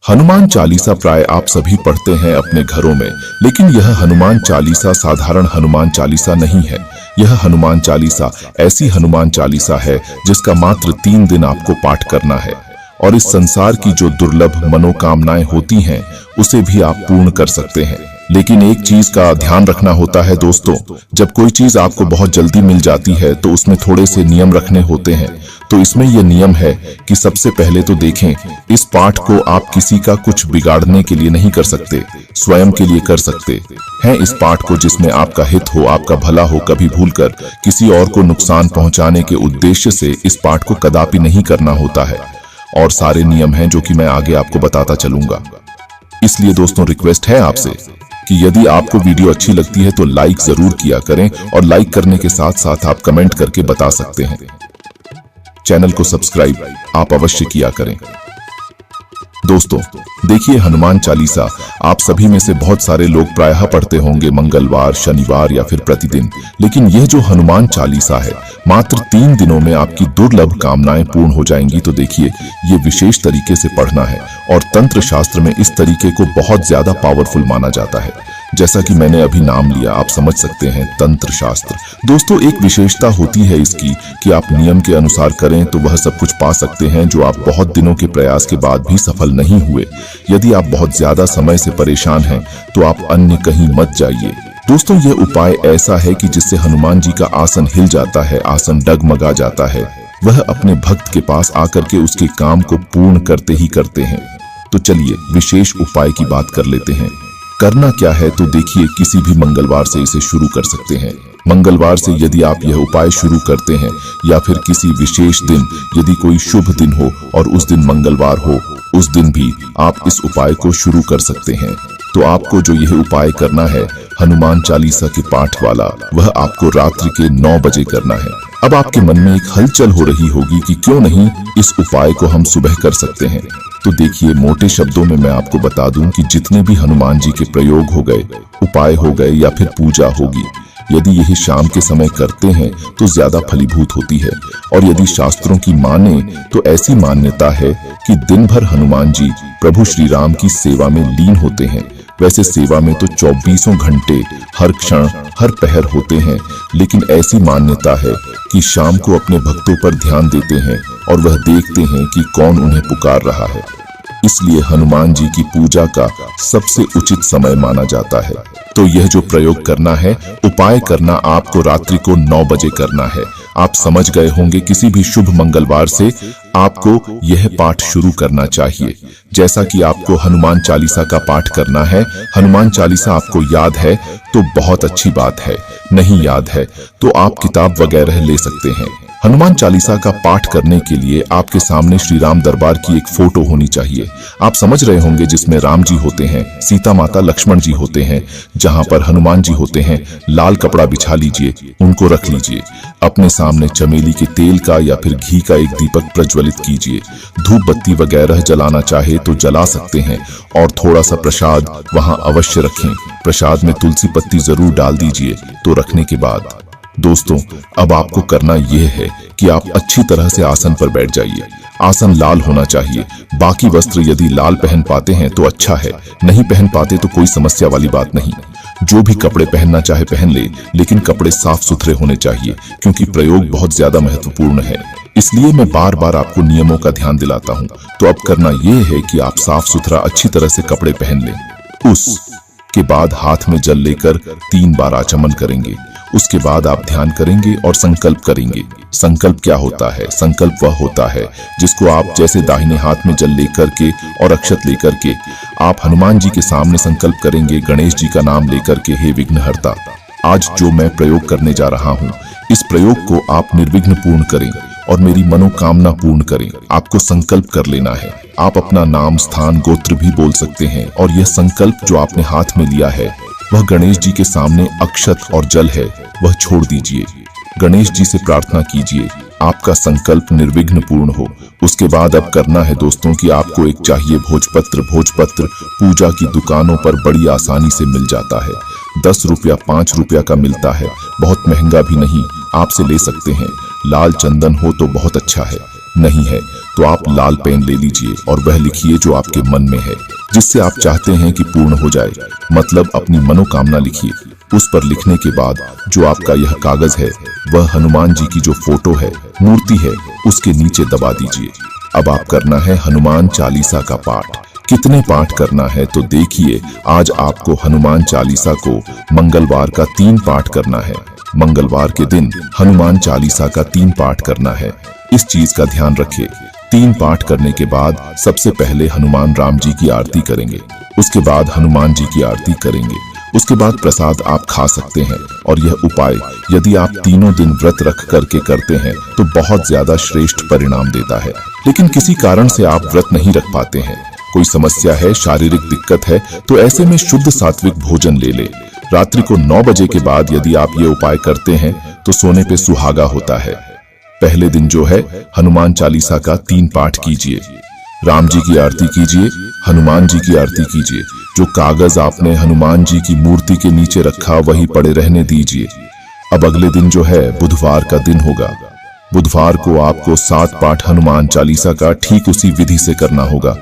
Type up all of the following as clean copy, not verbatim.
हनुमान चालीसा प्राय आप सभी पढ़ते हैं अपने घरों में, लेकिन यह हनुमान चालीसा साधारण हनुमान चालीसा नहीं है। यह हनुमान चालीसा ऐसी हनुमान चालीसा है जिसका मात्र 3 दिन आपको पाठ करना है और इस संसार की जो दुर्लभ मनोकामनाएं होती हैं उसे भी आप पूर्ण कर सकते हैं। लेकिन एक चीज का ध्यान रखना होता है दोस्तों, जब कोई चीज आपको बहुत जल्दी मिल जाती है तो उसमें थोड़े से नियम रखने होते हैं। तो इसमें यह नियम है कि सबसे पहले तो देखें, इस पाठ को आप किसी का कुछ बिगाड़ने के लिए नहीं कर सकते, स्वयं के लिए कर सकते हैं इस पाठ को जिसमें आपका हित हो, आपका भला हो। कभी भूलकर किसी और को नुकसान पहुंचाने के उद्देश्य से इस पाठ को कदापि नहीं करना होता है। और सारे नियम हैं जो कि मैं आगे आपको बताता चलूंगा। इसलिए दोस्तों रिक्वेस्ट है आपसे कि यदि आपको वीडियो अच्छी लगती है तो लाइक जरूर किया करें और लाइक करने के साथ साथ आप कमेंट करके बता सकते हैं। चैनल को सब्सक्राइब आप अवश्य किया करें। दोस्तों देखिए, हनुमान चालीसा आप सभी में से बहुत सारे लोग प्रायः पढ़ते होंगे मंगलवार, शनिवार या फिर प्रतिदिन। लेकिन यह जो हनुमान चालीसा है मात्र 3 दिनों में आपकी दुर्लभ कामनाएं पूर्ण हो जाएंगी। तो देखिए, ये विशेष तरीके से पढ़ना है और तंत्र शास्त्र में इस तरीके को बहुत ज्यादा पावरफुल माना जाता है। जैसा कि मैंने अभी नाम लिया, आप समझ सकते हैं तंत्र शास्त्र। दोस्तों एक विशेषता होती है इसकी कि आप नियम के अनुसार करें तो वह सब कुछ पा सकते हैं जो आप बहुत दिनों के प्रयास के बाद भी सफल नहीं हुए। यदि आप बहुत ज्यादा समय से परेशान हैं तो आप अन्य कहीं मत जाइए। दोस्तों यह उपाय ऐसा है कि जिससे हनुमान जी का आसन हिल जाता है, आसन डगमगा जाता है। वह अपने भक्त के पास आकर के उसके काम को पूर्ण करते ही करते हैं। तो चलिए विशेष उपाय की बात कर लेते हैं। करना क्या है तो देखिए, किसी भी मंगलवार से इसे शुरू कर सकते हैं। मंगलवार से यदि आप यह उपाय शुरू करते हैं या फिर किसी विशेष दिन, यदि कोई शुभ दिन हो और उस दिन मंगलवार हो, उस दिन भी आप इस उपाय को शुरू कर सकते हैं। तो आपको जो यह उपाय करना है हनुमान चालीसा के पाठ वाला, वह आपको रात्रि के 9 बजे करना है। अब आपके मन में एक हलचल हो रही होगी कि क्यों नहीं इस उपाय को हम सुबह कर सकते हैं। तो देखिए, मोटे शब्दों में मैं आपको बता दूं कि जितने भी हनुमान जी के प्रयोग हो गए, उपाय हो गए या फिर पूजा होगी, यदि यही शाम के समय करते हैं तो ज्यादा फलीभूत होती है। और यदि शास्त्रों की माने तो ऐसी मान्यता है कि दिन भर हनुमान जी प्रभु श्री राम की सेवा में लीन होते हैं। वैसे सेवा में तो 24 घंटे हर क्षण हर पहर होते हैं, लेकिन ऐसी मान्यता है कि शाम को अपने भक्तों पर ध्यान देते हैं और वह देखते हैं कि कौन उन्हें पुकार रहा है। इसलिए हनुमान जी की पूजा का सबसे उचित समय माना जाता है। तो यह जो प्रयोग करना है, उपाय करना आपको रात्रि को 9 बजे करना है। आप समझ गए होंगे, किसी भी शुभ मंगलवार से आपको यह पाठ शुरू करना चाहिए। जैसा कि आपको हनुमान चालीसा का पाठ करना है, हनुमान चालीसा आपको याद है तो बहुत अच्छी बात है, नहीं याद है तो आप किताब वगैरह ले सकते हैं। हनुमान चालीसा का पाठ करने के लिए आपके सामने श्री राम दरबार की एक फोटो होनी चाहिए। आप समझ रहे होंगे, जिसमें राम जी होते हैं, सीता माता लक्ष्मण जी होते हैं, जहां पर हनुमान जी होते हैं। लाल कपड़ा बिछा लीजिए, उनको रख लीजिए। अपने सामने चमेली के तेल का या फिर घी का एक दीपक प्रज्वलित कीजिए। धूप बत्ती वगैरह जलाना चाहे तो जला सकते हैं और थोड़ा सा प्रसाद वहां अवश्य रखें। प्रसाद में तुलसी पत्ती जरूर डाल दीजिए। तो रखने के बाद दोस्तों अब आपको करना यह है कि आप अच्छी तरह से आसन पर बैठ जाइए। आसन लाल होना चाहिए। बाकी वस्त्र यदि लाल पहन पाते हैं तो अच्छा है, नहीं पहन पाते तो कोई समस्या वाली बात नहीं। जो भी कपड़े पहनना चाहे पहन ले, लेकिन कपड़े साफ सुथरे होने चाहिए, क्योंकि प्रयोग बहुत ज्यादा महत्वपूर्ण है। इसलिए मैं बार बार आपको नियमों का ध्यान दिलाता हूँ। तो अब करना यह है कि आप साफ सुथरा अच्छी तरह से कपड़े पहन लें। उसके बाद हाथ में जल लेकर 3 बार आचमन करेंगे। उसके बाद आप ध्यान करेंगे और संकल्प करेंगे। संकल्प क्या होता है? संकल्प वह होता है जिसको आप जैसे दाहिने हाथ में जल लेकर के और अक्षत लेकर के आप हनुमान जी के सामने संकल्प करेंगे, गणेश जी का नाम लेकर के, हे विघ्नहर्ता, आज जो मैं प्रयोग करने जा रहा हूँ, इस प्रयोग को आप निर्विघ्न पूर्ण करें और मेरी मनोकामना पूर्ण करें। आपको संकल्प कर लेना है। आप अपना नाम, स्थान, गोत्र भी बोल सकते हैं और यह संकल्प जो आपने हाथ में लिया है वह गणेश जी के सामने अक्षत और जल है, वह छोड़ दीजिए। गणेश जी से प्रार्थना कीजिए आपका संकल्प निर्विघ्न पूर्ण हो। उसके बाद अब करना है दोस्तों कि आपको एक चाहिए भोजपत्र। भोजपत्र पूजा की दुकानों पर बड़ी आसानी से मिल जाता है। 10 रुपया 5 रुपया का मिलता है, बहुत महंगा भी नहीं, आपसे ले सकते हैं। लाल चंदन हो तो बहुत अच्छा है, नहीं है तो आप लाल पेन ले लीजिए और वह लिखिए जो आपके मन में है, जिससे आप चाहते हैं कि पूर्ण हो जाए, मतलब अपनी मनोकामना लिखिए। उस पर लिखने के बाद जो आपका यह कागज है वह हनुमान जी की जो फोटो है, मूर्ति है, उसके नीचे दबा दीजिए। अब आप करना है हनुमान चालीसा का पाठ। कितने पाठ करना है तो देखिए, आज आपको हनुमान चालीसा को मंगलवार का 3 पाठ करना है। मंगलवार के दिन हनुमान चालीसा का 3 पाठ करना है। इस चीज का ध्यान रखिए। 3 पाठ करने के बाद सबसे पहले हनुमान राम जी की आरती करेंगे, उसके बाद हनुमान जी की आरती करेंगे, उसके बाद प्रसाद आप खा सकते हैं। और यह उपाय यदि आप तीनों दिन व्रत रख करके करते हैं तो बहुत ज्यादा श्रेष्ठ परिणाम देता है। लेकिन किसी कारण से आप व्रत नहीं रख पाते हैं, कोई समस्या है, शारीरिक दिक्कत है, तो ऐसे में शुद्ध सात्विक भोजन ले ले। रात्रि को 9 बजे के बाद यदि आप ये उपाय करते हैं तो सोने पे सुहागा होता है। पहले दिन जो है हनुमान चालीसा का 3 पाठ कीजिए, राम जी की आरती कीजिए, हनुमान जी की आरती कीजिए। जो कागज आपने हनुमान जी की मूर्ति के नीचे रखा वही पड़े रहने दीजिए। अब अगले दिन जो है बुधवार का दिन होगा। बुधवार को आपको 7 पाठ हनुमान चालीसा का ठीक उसी विधि से करना होगा।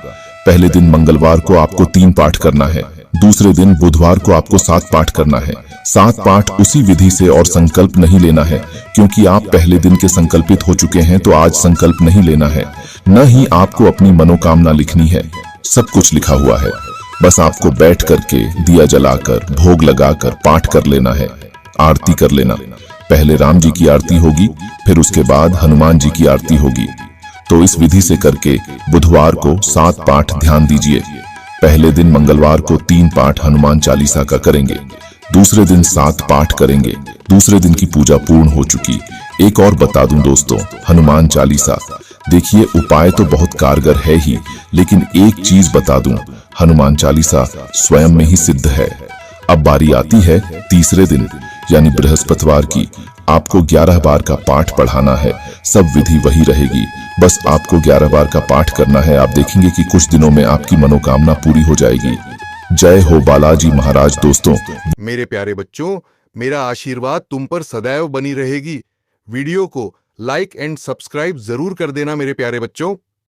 पहले दिन मंगलवार को आपको 3 पाठ करना है, दूसरे दिन बुधवार को आपको 7 पाठ करना है। 7 पाठ उसी विधि से, और संकल्प नहीं लेना है, क्योंकि आप पहले दिन के संकल्पित हो चुके हैं, तो आज संकल्प नहीं लेना है। न ही आपको अपनी मनोकामना लिखनी है, सब कुछ लिखा हुआ है। बस आपको बैठ करके दिया जलाकर भोग लगाकर पाठ कर लेना है, आरती कर लेना। पहले राम जी की आरती होगी, फिर उसके बाद हनुमान जी की आरती होगी। तो इस विधि से करके बुधवार को 7 पाठ ध्यान दीजिए। पहले दिन मंगलवार को 3 पाठ हनुमान चालीसा का करेंगे, दूसरे दिन 7 पाठ करेंगे। दूसरे दिन की पूजा पूर्ण हो चुकी। एक और बता दूं दोस्तों, हनुमान चालीसा देखिए उपाय तो बहुत कारगर है ही, लेकिन एक चीज बता दूं, हनुमान चालीसा स्वयं में ही सिद्ध है। अब बारी आती है तीसरे दिन यानी बृहस्पतिवार की। आपको 11 बार का पाठ पढ़ाना है, सब विधि वही रहेगी, बस आपको 11 बार का पाठ करना है। आप देखेंगे कि कुछ दिनों में आपकी मनोकामना पूरी हो जाएगी। जय हो बालाजी महाराज। दोस्तों, मेरे प्यारे बच्चों, मेरा आशीर्वाद तुम पर सदैव बनी रहेगी। वीडियो को लाइक एंड सब्सक्राइब जरूर कर देना मेरे प्यारे बच्चों।